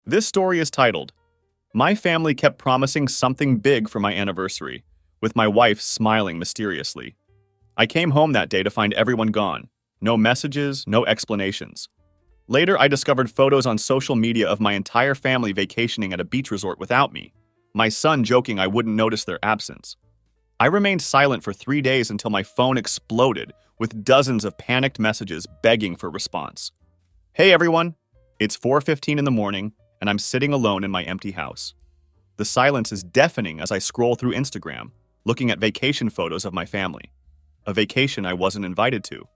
This story is titled, My Family Kept Promising Something Big for My Anniversary, with my wife smiling mysteriously. I came home that day to find everyone gone. No messages, no explanations. Later, I discovered photos on social media of my entire family vacationing at a beach resort without me, my son joking I wouldn't notice their absence. I remained silent for 3 days until my phone exploded with dozens of panicked messages begging for response. Hey everyone, it's 4:15 in the morning, and I'm sitting alone in my empty house. The silence is deafening as I scroll through Instagram, looking at vacation photos of my family. A vacation I wasn't invited to.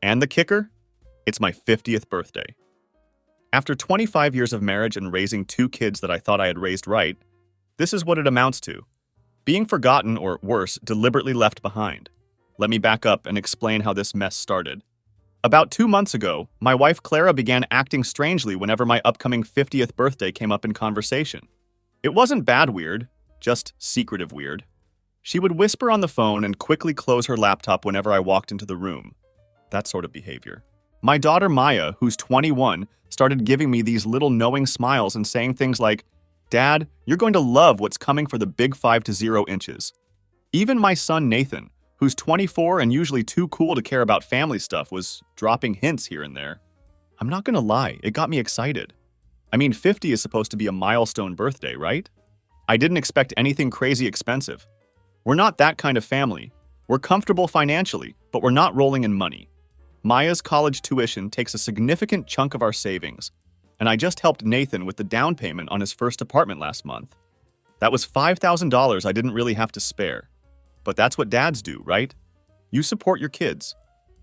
And the kicker? It's my 50th birthday. After 25 years of marriage and raising 2 kids that I thought I had raised right, this is what it amounts to. Being forgotten, or worse, deliberately left behind. Let me back up and explain how this mess started. About 2 months ago, my wife Clara began acting strangely whenever my upcoming 50th birthday came up in conversation. It wasn't bad weird, just secretive weird. She would whisper on the phone and quickly close her laptop whenever I walked into the room. That sort of behavior. My daughter Maya, who's 21, started giving me these little knowing smiles and saying things like, Dad, you're going to love what's coming for the big 5 to 0 inches. Even my son Nathan, who's 24 and usually too cool to care about family stuff, was dropping hints here and there. I'm not gonna lie, it got me excited. I mean, 50 is supposed to be a milestone birthday, right? I didn't expect anything crazy expensive. We're not that kind of family. We're comfortable financially, but we're not rolling in money. Maya's college tuition takes a significant chunk of our savings, and I just helped Nathan with the down payment on his first apartment last month. That was $5,000 I didn't really have to spare. But that's what dads do, right? You support your kids,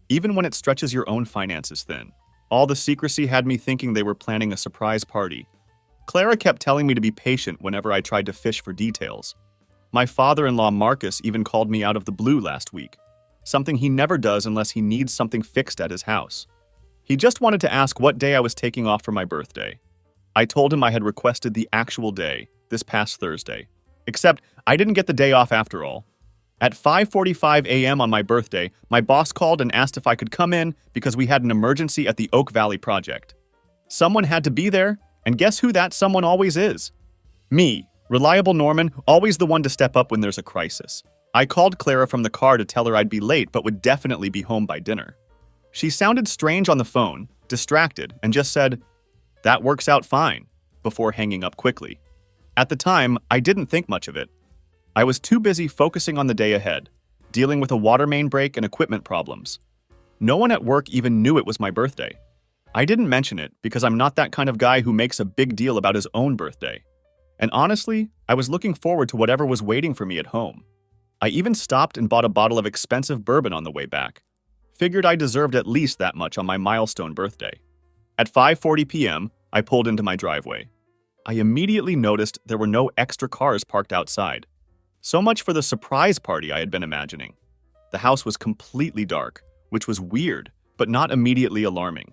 even when it stretches your own finances thin. All the secrecy had me thinking they were planning a surprise party. Clara kept telling me to be patient whenever I tried to fish for details. My father-in-law Marcus even called me out of the blue last week, something he never does unless he needs something fixed at his house. He just wanted to ask what day I was taking off for my birthday. I told him I had requested the actual day, this past Thursday. Except I didn't get the day off after all. At 5:45 a.m. on my birthday, my boss called and asked if I could come in because we had an emergency at the Oak Valley project. Someone had to be there, and guess who that someone always is? Me, reliable Norman, always the one to step up when there's a crisis. I called Clara from the car to tell her I'd be late but would definitely be home by dinner. She sounded strange on the phone, distracted, and just said, "That works out fine," before hanging up quickly. At the time, I didn't think much of it. I was too busy focusing on the day ahead, dealing with a water main break and equipment problems. No one at work even knew it was my birthday. I didn't mention it because I'm not that kind of guy who makes a big deal about his own birthday. And honestly, I was looking forward to whatever was waiting for me at home. I even stopped and bought a bottle of expensive bourbon on the way back. Figured I deserved at least that much on my milestone birthday. At 5:40 p.m., I pulled into my driveway. I immediately noticed there were no extra cars parked outside. So much for the surprise party I had been imagining. The house was completely dark, which was weird, but not immediately alarming.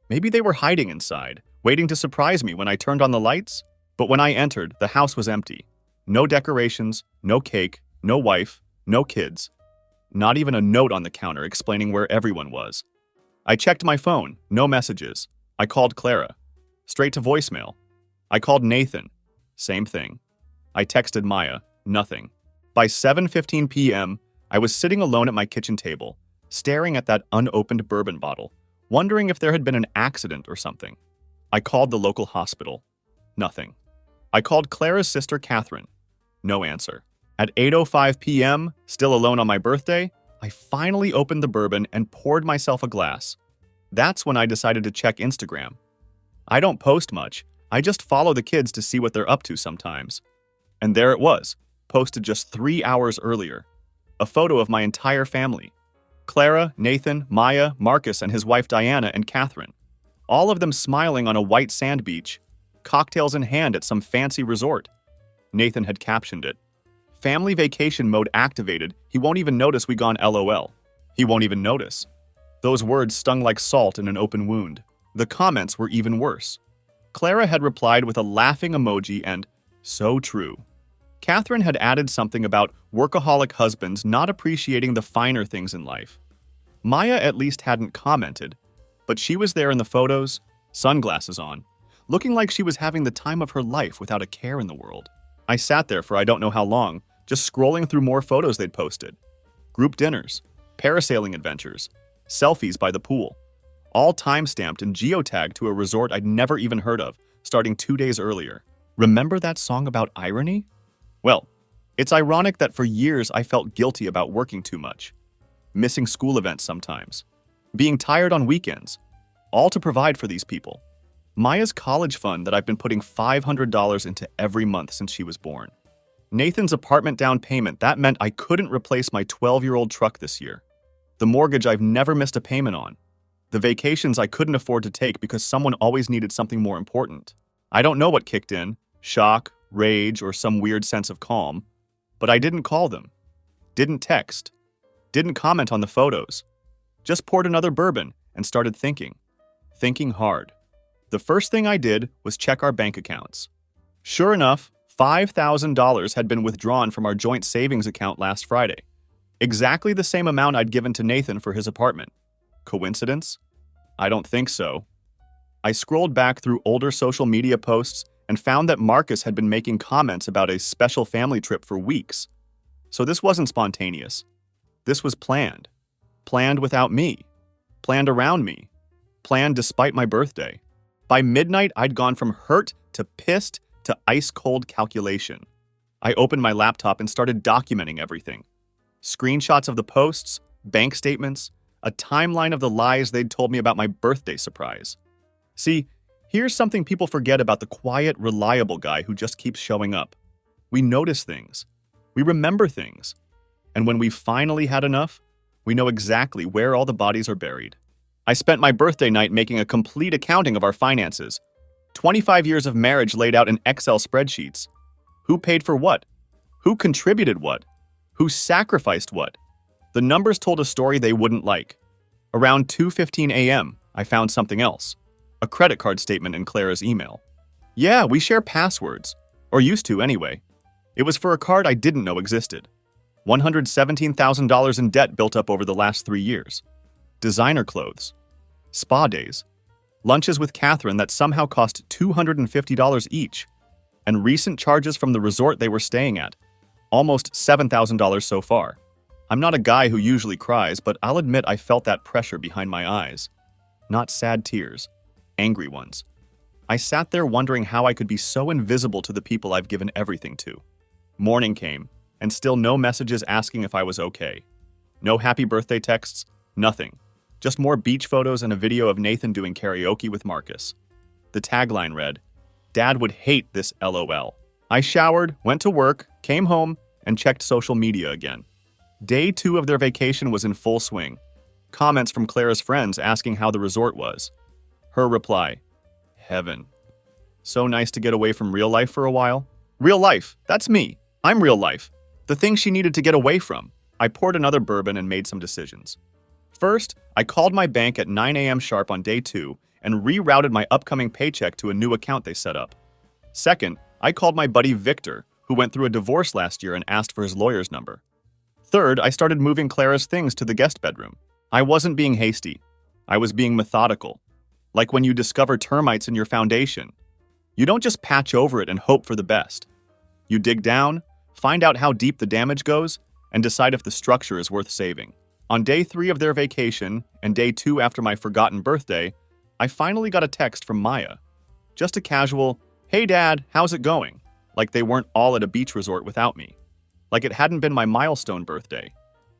Maybe they were hiding inside, waiting to surprise me when I turned on the lights? But when I entered, the house was empty. No decorations, no cake, no wife, no kids. Not even a note on the counter explaining where everyone was. I checked my phone, no messages. I called Clara. Straight to voicemail. I called Nathan. Same thing. I texted Maya. Nothing. By 7:15 p.m., I was sitting alone at my kitchen table, staring at that unopened bourbon bottle, wondering if there had been an accident or something. I called the local hospital. Nothing. I called Clara's sister Catherine. No answer. At 8:05 p.m., still alone on my birthday, I finally opened the bourbon and poured myself a glass. That's when I decided to check Instagram. I don't post much. I just follow the kids to see what they're up to sometimes. And there it was, posted just 3 hours earlier. A photo of my entire family. Clara, Nathan, Maya, Marcus, and his wife Diana, and Catherine. All of them smiling on a white sand beach, cocktails in hand at some fancy resort. Nathan had captioned it. Family vacation mode activated. He won't even notice we gone LOL. He won't even notice. Those words stung like salt in an open wound. The comments were even worse. Clara had replied with a laughing emoji and, so true. Catherine had added something about workaholic husbands not appreciating the finer things in life. Maya at least hadn't commented, but she was there in the photos, sunglasses on, looking like she was having the time of her life without a care in the world. I sat there for I don't know how long, just scrolling through more photos they'd posted. Group dinners, parasailing adventures, selfies by the pool, all time-stamped and geotagged to a resort I'd never even heard of, starting 2 days earlier. Remember that song about irony? Well, it's ironic that for years I felt guilty about working too much, missing school events sometimes, being tired on weekends, all to provide for these people. Maya's college fund that I've been putting $500 into every month since she was born. Nathan's apartment down payment, that meant I couldn't replace my 12-year-old truck this year. The mortgage I've never missed a payment on. The vacations I couldn't afford to take because someone always needed something more important. I don't know what kicked in, shock, rage, or some weird sense of calm, but I didn't call them, didn't text, didn't comment on the photos. Just poured another bourbon and started thinking hard. The first thing I did was check our bank accounts. Sure enough, $5,000 had been withdrawn from our joint savings account last Friday. Exactly the same amount I'd given to Nathan for his apartment. Coincidence? I don't think so. I scrolled back through older social media posts and found that Marcus had been making comments about a special family trip for weeks. So this wasn't spontaneous. This was planned. Planned without me. Planned around me. Planned despite my birthday. By midnight, I'd gone from hurt to pissed to ice-cold calculation. I opened my laptop and started documenting everything. Screenshots of the posts, bank statements, a timeline of the lies they'd told me about my birthday surprise. See, here's something people forget about the quiet, reliable guy who just keeps showing up. We notice things. We remember things. And when we've finally had enough, we know exactly where all the bodies are buried. I spent my birthday night making a complete accounting of our finances. 25 years of marriage laid out in Excel spreadsheets. Who paid for what? Who contributed what? Who sacrificed what? The numbers told a story they wouldn't like. Around 2:15 a.m., I found something else. A credit card statement in Clara's email. Yeah, we share passwords. Or used to anyway. It was for a card I didn't know existed. $117,000 in debt built up over the last 3 years. Designer clothes. Spa days. Lunches with Catherine that somehow cost $250 each. And recent charges from the resort they were staying at. Almost $7,000 so far. I'm not a guy who usually cries, but I'll admit I felt that pressure behind my eyes. Not sad tears. Angry ones. I sat there wondering how I could be so invisible to the people I've given everything to. Morning came, and still no messages asking if I was okay. No happy birthday texts, nothing. Just more beach photos and a video of Nathan doing karaoke with Marcus. The tagline read, "Dad would hate this LOL." I showered, went to work, came home, and checked social media again. Day 2 of their vacation was in full swing. Comments from Clara's friends asking how the resort was. Her reply, "Heaven. So nice to get away from real life for a while." Real life, that's me. I'm real life. The thing she needed to get away from. I poured another bourbon and made some decisions. First, I called my bank at 9 a.m. sharp on day 2 and rerouted my upcoming paycheck to a new account they set up. Second, I called my buddy Victor, who went through a divorce last year and asked for his lawyer's number. Third, I started moving Clara's things to the guest bedroom. I wasn't being hasty. I was being methodical. Like when you discover termites in your foundation. You don't just patch over it and hope for the best. You dig down, find out how deep the damage goes, and decide if the structure is worth saving. On day 3 of their vacation, and day 2 after my forgotten birthday, I finally got a text from Maya. Just a casual, "Hey Dad, how's it going?" Like they weren't all at a beach resort without me. Like it hadn't been my milestone birthday.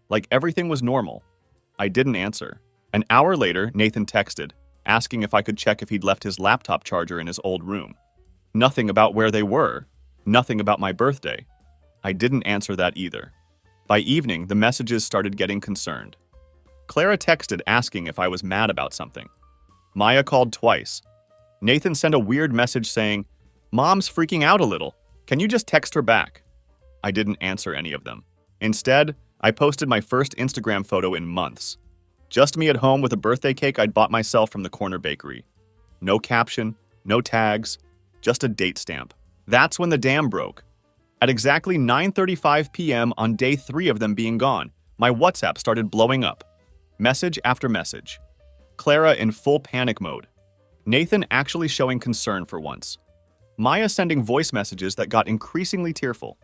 Like everything was normal. I didn't answer. An hour later, Nathan texted, asking if I could check if he'd left his laptop charger in his old room. Nothing about where they were. Nothing about my birthday. I didn't answer that either. By evening, the messages started getting concerned. Clara texted asking if I was mad about something. Maya called twice. Nathan sent a weird message saying, "Mom's freaking out a little. Can you just text her back?" I didn't answer any of them. Instead, I posted my first Instagram photo in months. Just me at home with a birthday cake I'd bought myself from the corner bakery. No caption, no tags, just a date stamp. That's when the dam broke. At exactly 9:35 p.m. on day 3 of them being gone, my WhatsApp started blowing up. Message after message. Clara in full panic mode. Nathan actually showing concern for once. Maya sending voice messages that got increasingly tearful.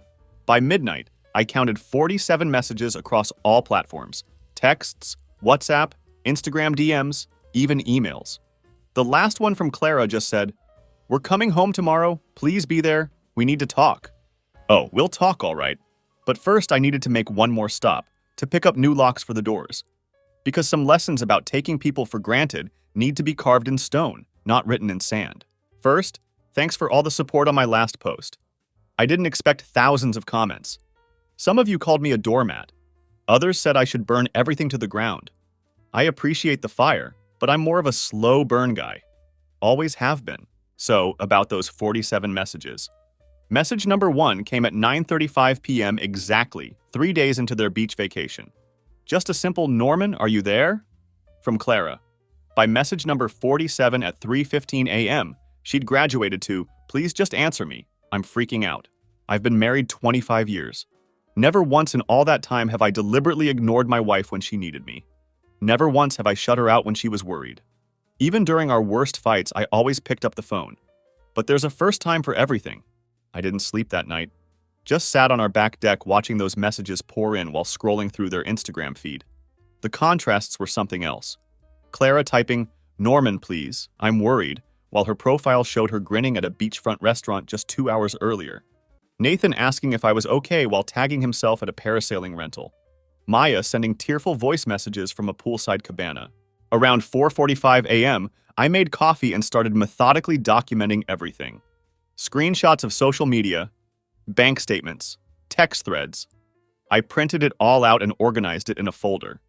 By midnight, I counted 47 messages across all platforms: texts, WhatsApp, Instagram DMs, even emails. The last one from Clara just said, "We're coming home tomorrow. Please be there. We need to talk." Oh, we'll talk all right. But first, I needed to make one more stop to pick up new locks for the doors. Because some lessons about taking people for granted need to be carved in stone, not written in sand. First, thanks for all the support on my last post. I didn't expect thousands of comments. Some of you called me a doormat. Others said I should burn everything to the ground. I appreciate the fire, but I'm more of a slow burn guy. Always have been. So, about those 47 messages. Message number 1 came at 9:35 p.m. exactly, 3 days into their beach vacation. Just a simple "Norman, are you there?" from Clara. By message number 47 at 3:15 a.m., she'd graduated to, "Please just answer me. I'm freaking out. I've been married 25 years. Never once in all that time have I deliberately ignored my wife when she needed me. Never once have I shut her out when she was worried. Even during our worst fights, I always picked up the phone. But there's a first time for everything. I didn't sleep that night. Just sat on our back deck watching those messages pour in while scrolling through their Instagram feed. The contrasts were something else. Clara typing, "Norman, please, I'm worried," while her profile showed her grinning at a beachfront restaurant just 2 hours earlier. Nathan asking if I was okay while tagging himself at a parasailing rental. Maya sending tearful voice messages from a poolside cabana. Around 4:45 a.m., I made coffee and started methodically documenting everything. Screenshots of social media, bank statements, text threads. I printed it all out and organized it in a folder.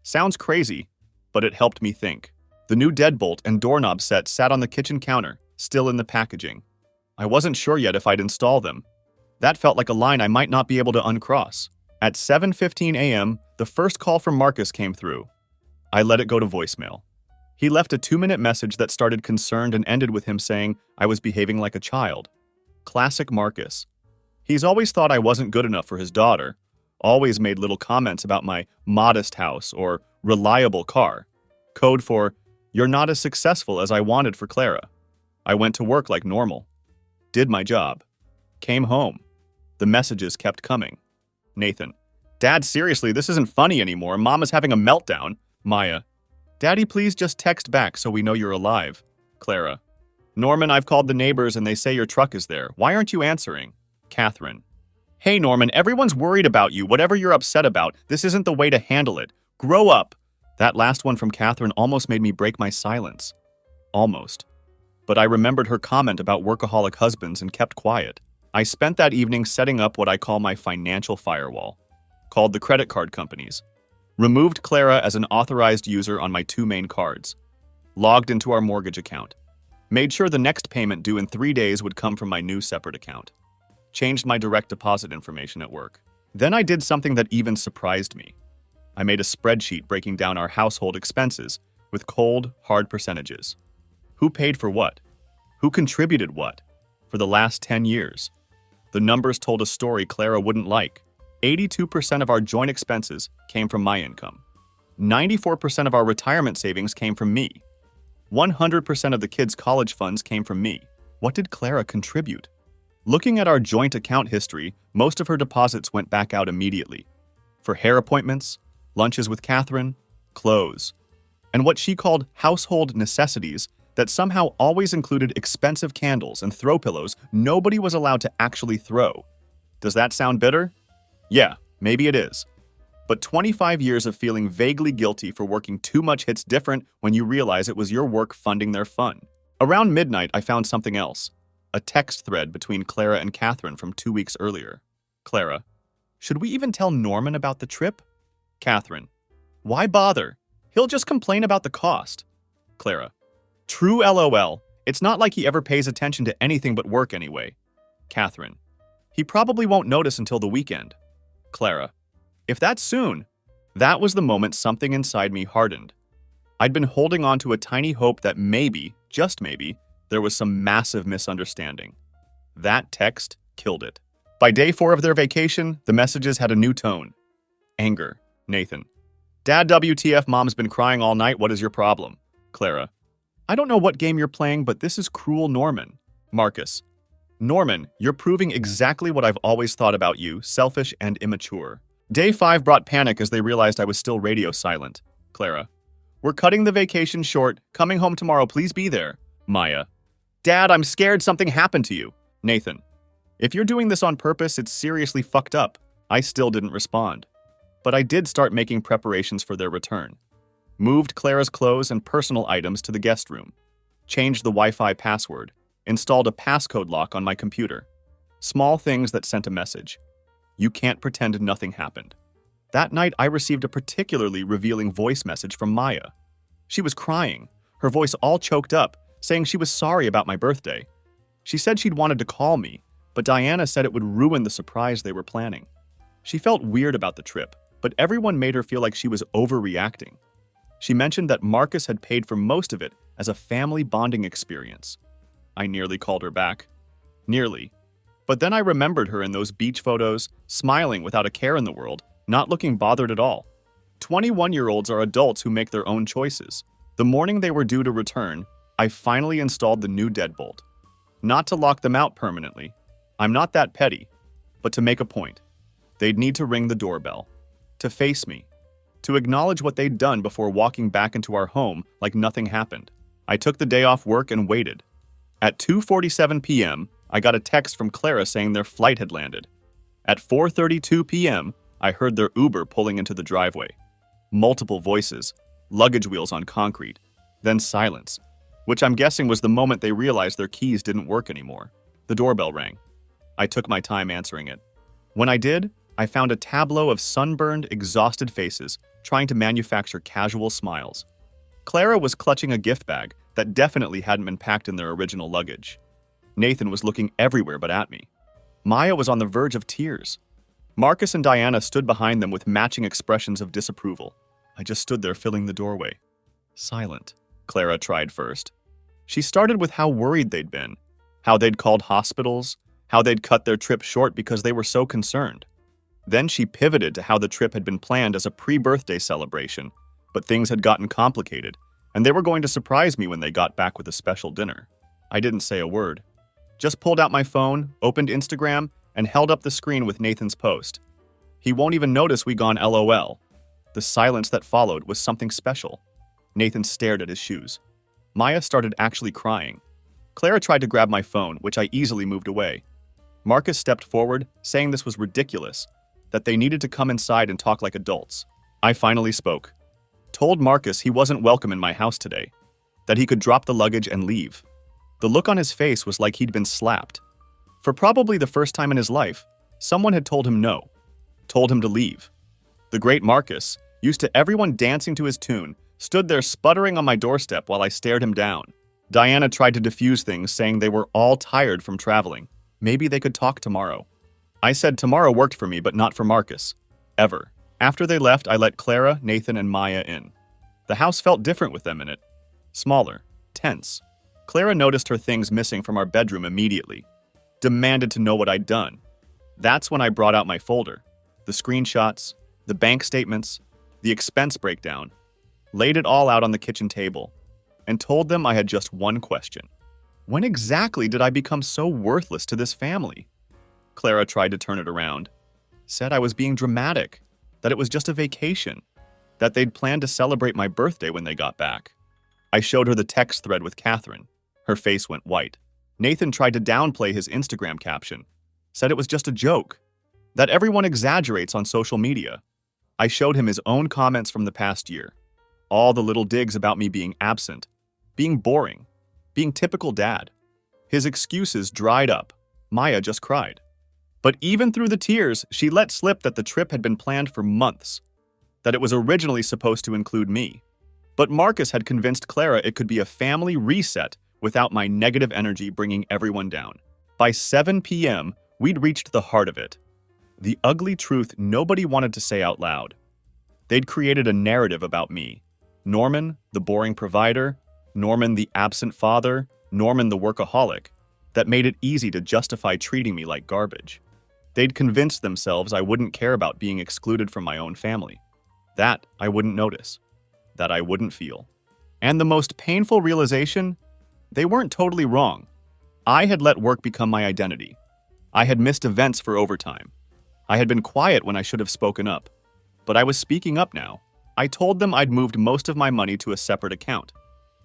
Sounds crazy, but it helped me think. The new deadbolt and doorknob set sat on the kitchen counter, still in the packaging. I wasn't sure yet if I'd install them. That felt like a line I might not be able to uncross. At 7:15 a.m., the first call from Marcus came through. I let it go to voicemail. He left a 2-minute message that started concerned and ended with him saying I was behaving like a child. Classic Marcus. He's always thought I wasn't good enough for his daughter, always made little comments about my modest house or reliable car. Code for, "You're not as successful as I wanted for Clara." I went to work like normal. Did my job. Came home. The messages kept coming. Nathan. "Dad, seriously, this isn't funny anymore. Mom is having a meltdown." Maya. "Daddy, please just text back so we know you're alive." Clara. "Norman, I've called the neighbors and they say your truck is there. Why aren't you answering?" Catherine. "Hey, Norman, everyone's worried about you. Whatever you're upset about, this isn't the way to handle it. Grow up." That last one from Catherine almost made me break my silence. Almost. But I remembered her comment about workaholic husbands and kept quiet. I spent that evening setting up what I call my financial firewall. Called the credit card companies. Removed Clara as an authorized user on my 2 main cards. Logged into our mortgage account. Made sure the next payment due in 3 days would come from my new separate account. Changed my direct deposit information at work. Then I did something that even surprised me. I made a spreadsheet breaking down our household expenses with cold, hard percentages. Who paid for what? Who contributed what? For the last 10 years. The numbers told a story Clara wouldn't like. 82% of our joint expenses came from my income. 94% of our retirement savings came from me. 100% of the kids' college funds came from me. What did Clara contribute? Looking at our joint account history, most of her deposits went back out immediately. For hair appointments, lunches with Catherine, clothes, and what she called household necessities that somehow always included expensive candles and throw pillows nobody was allowed to actually throw. Does that sound bitter? Yeah, maybe it is. But 25 years of feeling vaguely guilty for working too much hits different when you realize it was your work funding their fun. Around midnight, I found something else. A text thread between Clara and Catherine from 2 weeks earlier. Clara. Should we even tell Norman about the trip? Catherine. Why bother? He'll just complain about the cost. Clara. True LOL. It's not like he ever pays attention to anything but work anyway. Catherine. He probably won't notice until the weekend. Clara. If that's soon. That was the moment something inside me hardened. I'd been holding on to a tiny hope that maybe, just maybe, there was some massive misunderstanding. That text killed it. By day 4 of their vacation, the messages had a new tone. Anger. Nathan. Dad, WTF, Mom's been crying all night. What is your problem? Clara. I don't know what game you're playing, but this is cruel, Norman. Marcus. Norman, you're proving exactly what I've always thought about you, selfish and immature. Day 5 brought panic as they realized I was still radio silent. Clara. We're cutting the vacation short. Coming home tomorrow, please be there. Maya. Dad, I'm scared something happened to you. Nathan. If you're doing this on purpose, it's seriously fucked up. I still didn't respond. But I did start making preparations for their return. Moved Clara's clothes and personal items to the guest room. Changed the Wi-Fi password. Installed a passcode lock on my computer. Small things that sent a message. You can't pretend nothing happened. That night, I received a particularly revealing voice message from Maya. She was crying, her voice all choked up, saying she was sorry about my birthday. She said she'd wanted to call me, but Diana said it would ruin the surprise they were planning. She felt weird about the trip, but everyone made her feel like she was overreacting. She mentioned that Marcus had paid for most of it as a family bonding experience. I nearly called her back. Nearly. But then I remembered her in those beach photos, smiling without a care in the world, not looking bothered at all. 21-year-olds are adults who make their own choices. The morning they were due to return, I finally installed the new deadbolt. Not to lock them out permanently. I'm not that petty. But to make a point. They'd need to ring the doorbell. To face me. To acknowledge what they'd done before walking back into our home like nothing happened. I took the day off work and waited. At 2:47 p.m., I got a text from Clara saying their flight had landed. At 4:32 p.m., I heard their Uber pulling into the driveway. Multiple voices, luggage wheels on concrete, then silence, which I'm guessing was the moment they realized their keys didn't work anymore. The doorbell rang. I took my time answering it. When I did, I found a tableau of sunburned, exhausted faces trying to manufacture casual smiles. Clara was clutching a gift bag that definitely hadn't been packed in their original luggage. Nathan was looking everywhere but at me. Maya was on the verge of tears. Marcus and Diana stood behind them with matching expressions of disapproval. I just stood there filling the doorway. Silent. Clara tried first. She started with how worried they'd been, how they'd called hospitals, how they'd cut their trip short because they were so concerned. Then she pivoted to how the trip had been planned as a pre-birthday celebration, but things had gotten complicated, and they were going to surprise me when they got back with a special dinner. I didn't say a word. Just pulled out my phone, opened Instagram, and held up the screen with Nathan's post. He won't even notice we gone LOL. The silence that followed was something special. Nathan stared at his shoes. Maya started actually crying. Clara tried to grab my phone, which I easily moved away. Marcus stepped forward, saying this was ridiculous, that they needed to come inside and talk like adults. I finally spoke. Told Marcus he wasn't welcome in my house today, that he could drop the luggage and leave. The look on his face was like he'd been slapped. For probably the first time in his life, someone had told him no, told him to leave. The great Marcus, used to everyone dancing to his tune, stood there sputtering on my doorstep while I stared him down. Diana tried to diffuse things, saying they were all tired from traveling. Maybe they could talk tomorrow. I said tomorrow worked for me, but not for Marcus. Ever. After they left, I let Clara, Nathan, and Maya in. The house felt different with them in it. Smaller. Tense. Clara noticed her things missing from our bedroom immediately. Demanded to know what I'd done. That's when I brought out my folder. The screenshots, the bank statements, the expense breakdown. Laid it all out on the kitchen table. And told them I had just one question. When exactly did I become so worthless to this family? Clara tried to turn it around. Said I was being dramatic. That it was just a vacation. That they'd planned to celebrate my birthday when they got back. I showed her the text thread with Catherine. Her face went white. Nathan tried to downplay his Instagram caption. Said it was just a joke. That everyone exaggerates on social media. I showed him his own comments from the past year. All the little digs about me being absent. Being boring. Being typical dad. His excuses dried up. Maya just cried. But even through the tears, she let slip that the trip had been planned for months. That it was originally supposed to include me. But Marcus had convinced Clara it could be a family reset without my negative energy bringing everyone down. By 7 p.m., we'd reached the heart of it. The ugly truth nobody wanted to say out loud. They'd created a narrative about me. Norman, the boring provider, Norman, the absent father, Norman, the workaholic, that made it easy to justify treating me like garbage. They'd convinced themselves I wouldn't care about being excluded from my own family. That I wouldn't notice. That I wouldn't feel. And the most painful realization? They weren't totally wrong. I had let work become my identity. I had missed events for overtime. I had been quiet when I should have spoken up. But I was speaking up now. I told them I'd moved most of my money to a separate account,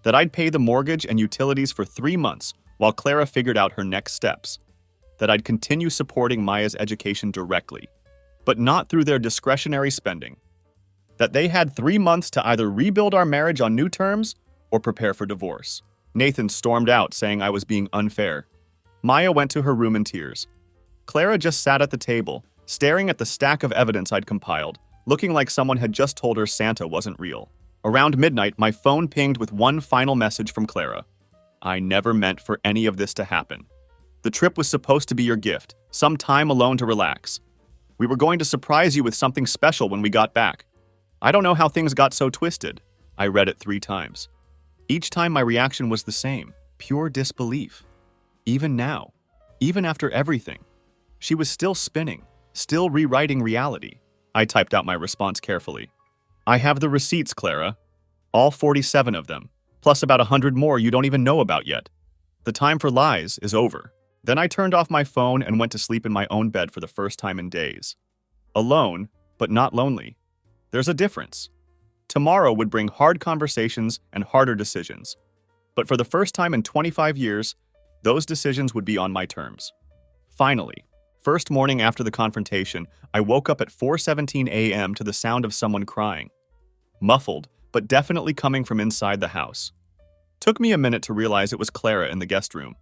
that I'd pay the mortgage and utilities for 3 months while Clara figured out her next steps, that I'd continue supporting Maya's education directly, but not through their discretionary spending, that they had 3 months to either rebuild our marriage on new terms or prepare for divorce. Nathan stormed out, saying I was being unfair. Maya went to her room in tears. Clara just sat at the table, staring at the stack of evidence I'd compiled, looking like someone had just told her Santa wasn't real. Around midnight, my phone pinged with one final message from Clara. I never meant for any of this to happen. The trip was supposed to be your gift, some time alone to relax. We were going to surprise you with something special when we got back. I don't know how things got so twisted. I read it 3 times. Each time my reaction was the same, pure disbelief. Even now, even after everything, she was still spinning, still rewriting reality. I typed out my response carefully. I have the receipts, Clara. All 47 of them, plus about 100 more you don't even know about yet. The time for lies is over. Then I turned off my phone and went to sleep in my own bed for the first time in days. Alone, but not lonely. There's a difference. Tomorrow would bring hard conversations and harder decisions. But for the first time in 25 years, those decisions would be on my terms. Finally, first morning after the confrontation, I woke up at 4:17 a.m. to the sound of someone crying. Muffled, but definitely coming from inside the house. Took me a minute to realize it was Clara in the guest room.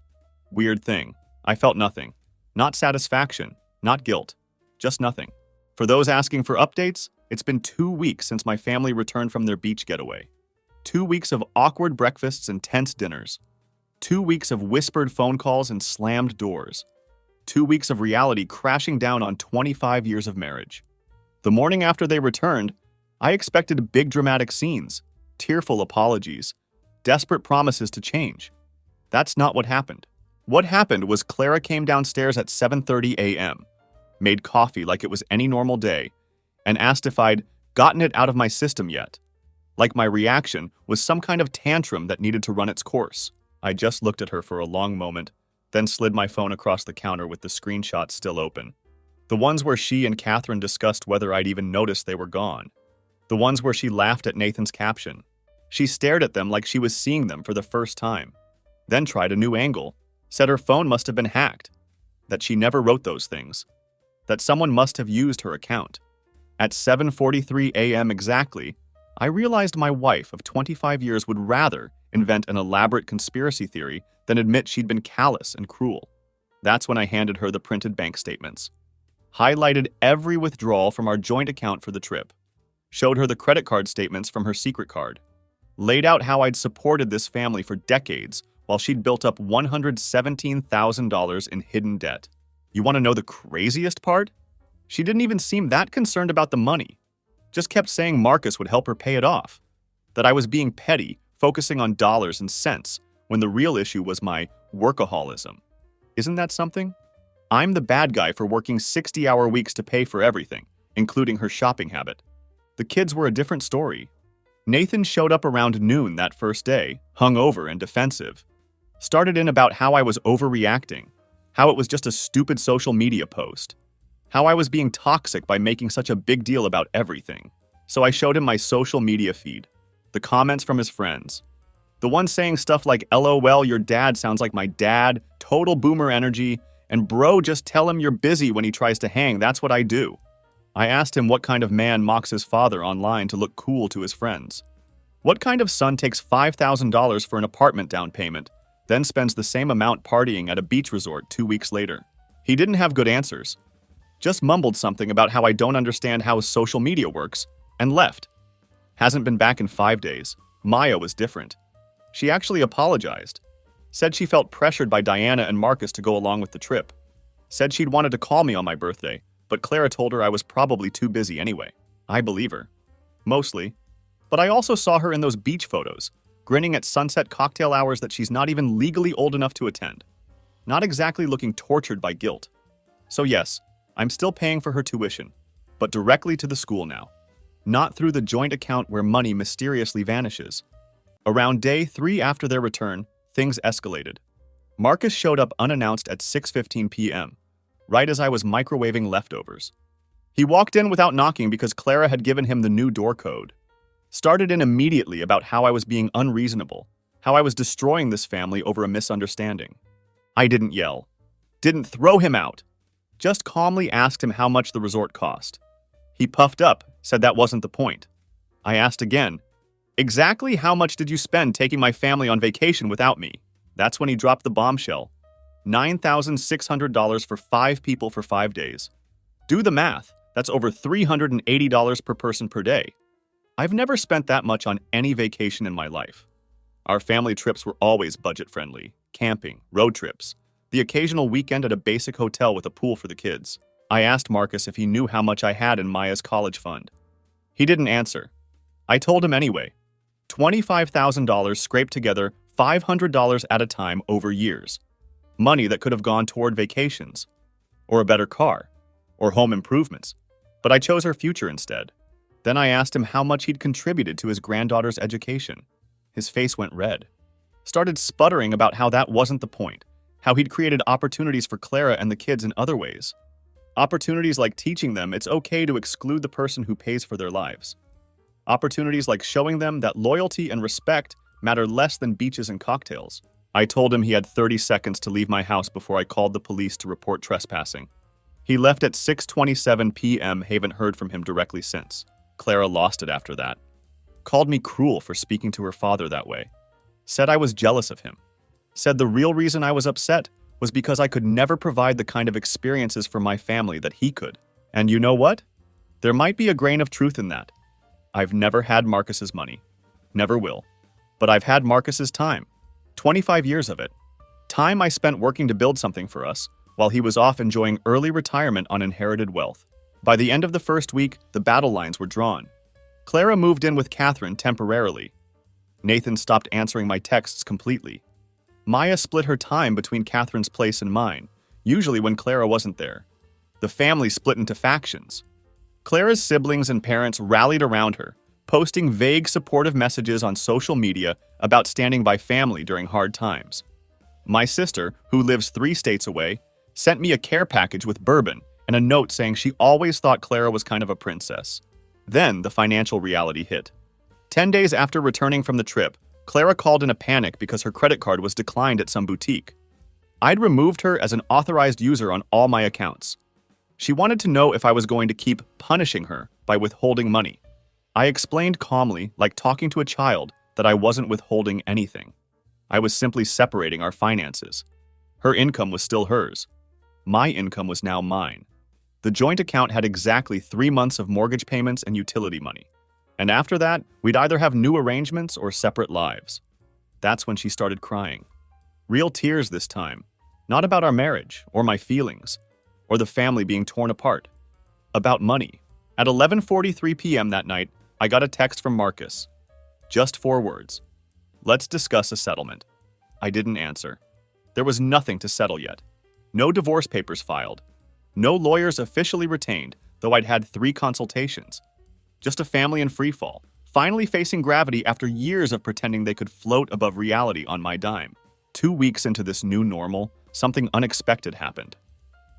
Weird thing. I felt nothing. Not satisfaction, not guilt, just nothing. For those asking for updates, it's been 2 weeks since my family returned from their beach getaway. 2 weeks of awkward breakfasts and tense dinners. 2 weeks of whispered phone calls and slammed doors. 2 weeks of reality crashing down on 25 years of marriage. The morning after they returned, I expected big dramatic scenes, tearful apologies, desperate promises to change. That's not what happened. What happened was Clara came downstairs at 7:30 a.m., made coffee like it was any normal day, and asked if I'd gotten it out of my system yet. Like my reaction was some kind of tantrum that needed to run its course. I just looked at her for a long moment, then slid my phone across the counter with the screenshots still open. The ones where she and Catherine discussed whether I'd even noticed they were gone. The ones where she laughed at Nathan's caption. She stared at them like she was seeing them for the first time. Then tried a new angle, said her phone must have been hacked, that she never wrote those things, that someone must have used her account. At 7:43 a.m. exactly, I realized my wife of 25 years would rather invent an elaborate conspiracy theory than admit she'd been callous and cruel. That's when I handed her the printed bank statements. Highlighted every withdrawal from our joint account for the trip. Showed her the credit card statements from her secret card. Laid out how I'd supported this family for decades while she'd built up $117,000 in hidden debt. You want to know the craziest part? She didn't even seem that concerned about the money. Just kept saying Marcus would help her pay it off. That I was being petty, focusing on dollars and cents, when the real issue was my workaholism. Isn't that something? I'm the bad guy for working 60-hour weeks to pay for everything, including her shopping habit. The kids were a different story. Nathan showed up around noon that first day, hungover and defensive. Started in about how I was overreacting, how it was just a stupid social media post, how I was being toxic by making such a big deal about everything. So I showed him my social media feed, the comments from his friends. The one saying stuff like, LOL, your dad sounds like my dad, total boomer energy, and bro, just tell him you're busy when he tries to hang, that's what I do. I asked him what kind of man mocks his father online to look cool to his friends. What kind of son takes $5,000 for an apartment down payment, then spends the same amount partying at a beach resort 2 weeks later? He didn't have good answers. Just mumbled something about how I don't understand how social media works, and left. Hasn't been back in 5 days. Maya was different. She actually apologized. Said she felt pressured by Diana and Marcus to go along with the trip. Said she'd wanted to call me on my birthday, but Clara told her I was probably too busy anyway. I believe her. Mostly. But I also saw her in those beach photos, grinning at sunset cocktail hours that she's not even legally old enough to attend. Not exactly looking tortured by guilt. So yes, I'm still paying for her tuition, but directly to the school now. Not through the joint account where money mysteriously vanishes. Around day 3 after their return, things escalated. Marcus showed up unannounced at 6:15 p.m., right as I was microwaving leftovers. He walked in without knocking because Clara had given him the new door code. Started in immediately about how I was being unreasonable, how I was destroying this family over a misunderstanding. I didn't yell, didn't throw him out, just calmly asked him how much the resort cost. He puffed up, said that wasn't the point. I asked again, exactly how much did you spend taking my family on vacation without me? That's when he dropped the bombshell. $9,600 for 5 people for 5 days. Do the math, that's over $380 per person per day. I've never spent that much on any vacation in my life. Our family trips were always budget-friendly, camping, road trips, the occasional weekend at a basic hotel with a pool for the kids. I asked Marcus if he knew how much I had in Maya's college fund. He didn't answer. I told him anyway. $25,000 scraped together, $500 at a time over years. Money that could have gone toward vacations, or a better car, or home improvements. But I chose her future instead. Then I asked him how much he'd contributed to his granddaughter's education. His face went red. Started sputtering about how that wasn't the point, how he'd created opportunities for Clara and the kids in other ways. Opportunities like teaching them it's okay to exclude the person who pays for their lives. Opportunities like showing them that loyalty and respect matter less than beaches and cocktails. I told him he had 30 seconds to leave my house before I called the police to report trespassing. He left at 6:27 p.m. Haven't heard from him directly since. Clara lost it after that. Called me cruel for speaking to her father that way. Said I was jealous of him. Said the real reason I was upset was because I could never provide the kind of experiences for my family that he could. And you know what? There might be a grain of truth in that. I've never had Marcus's money. Never will. But I've had Marcus's time. 25 years of it. Time I spent working to build something for us, while he was off enjoying early retirement on inherited wealth. By the end of the first week, the battle lines were drawn. Clara moved in with Catherine temporarily. Nathan stopped answering my texts completely. Maya split her time between Catherine's place and mine, usually when Clara wasn't there. The family split into factions. Clara's siblings and parents rallied around her, posting vague supportive messages on social media about standing by family during hard times. My sister, who lives 3 states away, sent me a care package with bourbon and a note saying she always thought Clara was kind of a princess. Then the financial reality hit. 10 days after returning from the trip, Clara called in a panic because her credit card was declined at some boutique. I'd removed her as an authorized user on all my accounts. She wanted to know if I was going to keep punishing her by withholding money. I explained calmly, like talking to a child, that I wasn't withholding anything. I was simply separating our finances. Her income was still hers. My income was now mine. The joint account had exactly 3 months of mortgage payments and utility money. And after that, we'd either have new arrangements or separate lives. That's when she started crying. Real tears this time. Not about our marriage, or my feelings, or the family being torn apart. About money. At 11:43 p.m. that night, I got a text from Marcus. Just 4 words. Let's discuss a settlement. I didn't answer. There was nothing to settle yet. No divorce papers filed. No lawyers officially retained, though I'd had 3 consultations. Just a family in freefall, finally facing gravity after years of pretending they could float above reality on my dime. 2 weeks into this new normal, something unexpected happened.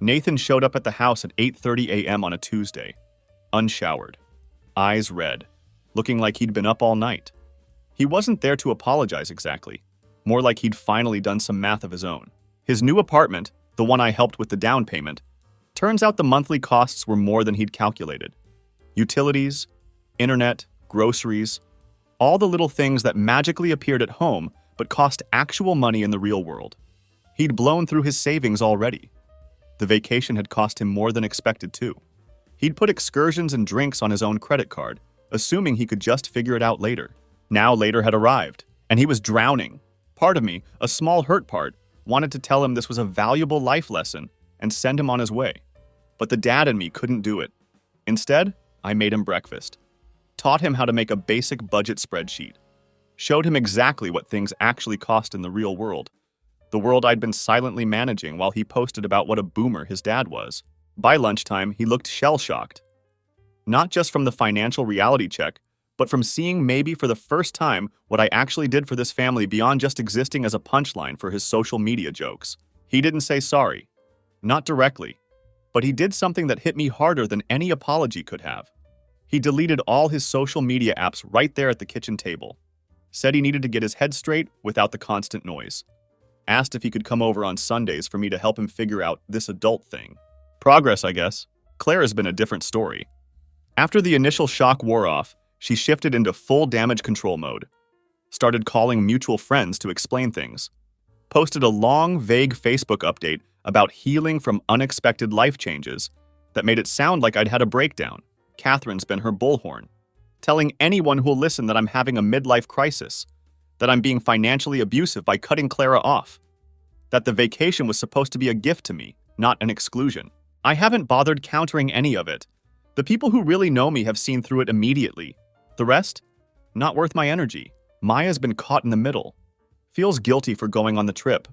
Nathan showed up at the house at 8:30 a.m. on a Tuesday. Unshowered. Eyes red. Looking like he'd been up all night. He wasn't there to apologize exactly. More like he'd finally done some math of his own. His new apartment, the one I helped with the down payment, turns out the monthly costs were more than he'd calculated. Utilities, internet, groceries, all the little things that magically appeared at home but cost actual money in the real world. He'd blown through his savings already. The vacation had cost him more than expected too. He'd put excursions and drinks on his own credit card, assuming he could just figure it out later. Now later had arrived, and he was drowning. Part of me, a small hurt part, wanted to tell him this was a valuable life lesson and send him on his way. But the dad in me couldn't do it. Instead, I made him breakfast. Taught him how to make a basic budget spreadsheet. Showed him exactly what things actually cost in the real world. The world I'd been silently managing while he posted about what a boomer his dad was. By lunchtime, he looked shell-shocked. Not just from the financial reality check, but from seeing maybe for the first time what I actually did for this family beyond just existing as a punchline for his social media jokes. He didn't say sorry. Not directly. But he did something that hit me harder than any apology could have. He deleted all his social media apps right there at the kitchen table. Said he needed to get his head straight without the constant noise. Asked if he could come over on Sundays for me to help him figure out this adult thing. Progress, I guess. Claire has been a different story. After the initial shock wore off, she shifted into full damage control mode. Started calling mutual friends to explain things. Posted a long, vague Facebook update about healing from unexpected life changes that made it sound like I'd had a breakdown. Catherine's been her bullhorn. Telling anyone who'll listen that I'm having a midlife crisis. That I'm being financially abusive by cutting Clara off. That the vacation was supposed to be a gift to me, not an exclusion. I haven't bothered countering any of it. The people who really know me have seen through it immediately. The rest? Not worth my energy. Maya's been caught in the middle. Feels guilty for going on the trip.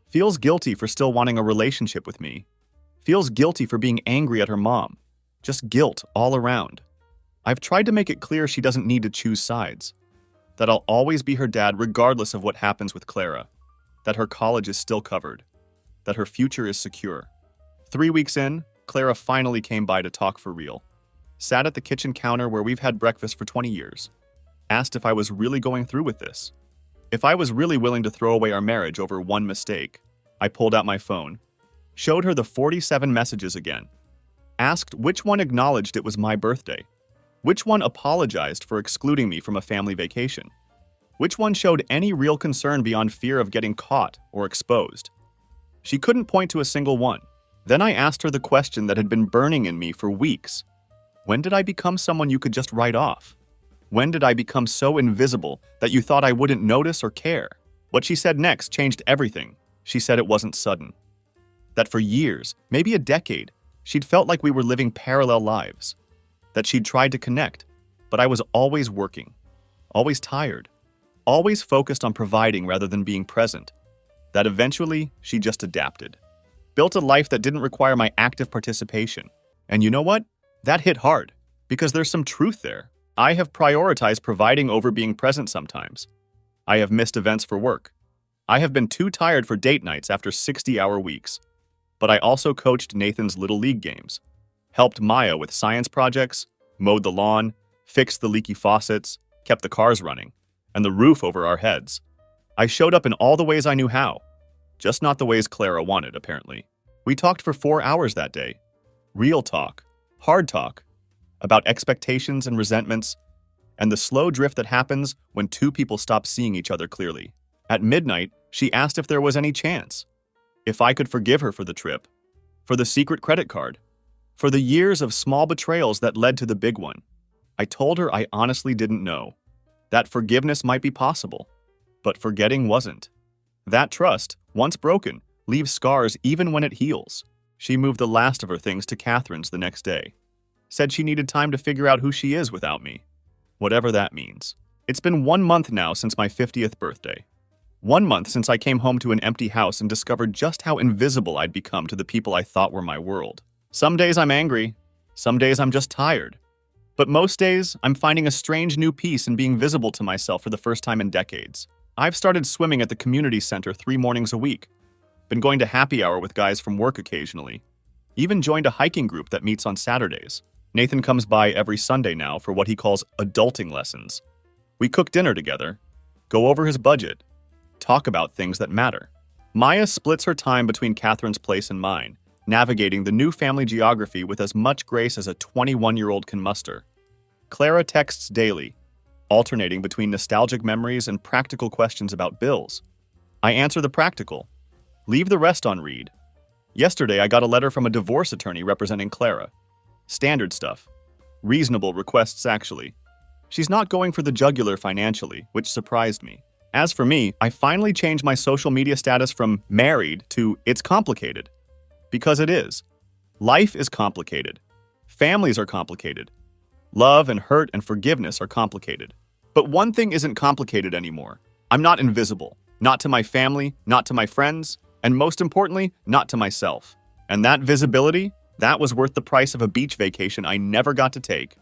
Feels guilty for still wanting a relationship with me. Feels guilty for being angry at her mom. Just guilt all around. I've tried to make it clear she doesn't need to choose sides. That I'll always be her dad regardless of what happens with Clara. That her college is still covered. That her future is secure. 3 weeks in, Clara finally came by to talk for real. Sat at the kitchen counter where we've had breakfast for 20 years. Asked if I was really going through with this. If I was really willing to throw away our marriage over one mistake. I pulled out my phone. Showed her the 47 messages again. Asked which one acknowledged it was my birthday. Which one apologized for excluding me from a family vacation. Which one showed any real concern beyond fear of getting caught or exposed. She couldn't point to a single one. Then I asked her the question that had been burning in me for weeks. When did I become someone you could just write off? When did I become so invisible that you thought I wouldn't notice or care? What she said next changed everything. She said it wasn't sudden. That for years, maybe a decade, she'd felt like we were living parallel lives. That she'd tried to connect, but I was always working, always tired, always focused on providing rather than being present. That eventually, she just adapted. Built a life that didn't require my active participation. And you know what? That hit hard, because there's some truth there. I have prioritized providing over being present sometimes. I have missed events for work. I have been too tired for date nights after 60-hour weeks. But I also coached Nathan's Little League games, helped Maya with science projects, mowed the lawn, fixed the leaky faucets, kept the cars running, and the roof over our heads. I showed up in all the ways I knew how, just not the ways Clara wanted, apparently. We talked for 4 hours that day. Real talk. Hard talk about expectations and resentments, and the slow drift that happens when two people stop seeing each other clearly. At midnight, she asked if there was any chance, if I could forgive her for the trip, for the secret credit card, for the years of small betrayals that led to the big one. I told her I honestly didn't know. That forgiveness might be possible, but forgetting wasn't. That trust, once broken, leaves scars even when it heals. She moved the last of her things to Catherine's the next day. Said she needed time to figure out who she is without me. Whatever that means. It's been 1 month now since my 50th birthday. 1 month since I came home to an empty house and discovered just how invisible I'd become to the people I thought were my world. Some days I'm angry. Some days I'm just tired. But most days, I'm finding a strange new peace in being visible to myself for the first time in decades. I've started swimming at the community center 3 mornings a week. Been going to happy hour with guys from work occasionally. Even joined a hiking group that meets on Saturdays. Nathan comes by every Sunday now for what he calls adulting lessons. We cook dinner together, go over his budget, talk about things that matter. Maya splits her time between Catherine's place and mine, navigating the new family geography with as much grace as a 21-year-old can muster. Clara texts daily, alternating between nostalgic memories and practical questions about bills. I answer the practical. Leave the rest on read. Yesterday, I got a letter from a divorce attorney representing Clara. Standard stuff. Reasonable requests, actually. She's not going for the jugular financially, which surprised me. As for me, I finally changed my social media status from married to it's complicated. Because it is. Life is complicated. Families are complicated. Love and hurt and forgiveness are complicated. But one thing isn't complicated anymore. I'm not invisible. Not to my family, not to my friends, and most importantly, not to myself. And that visibility, that was worth the price of a beach vacation I never got to take.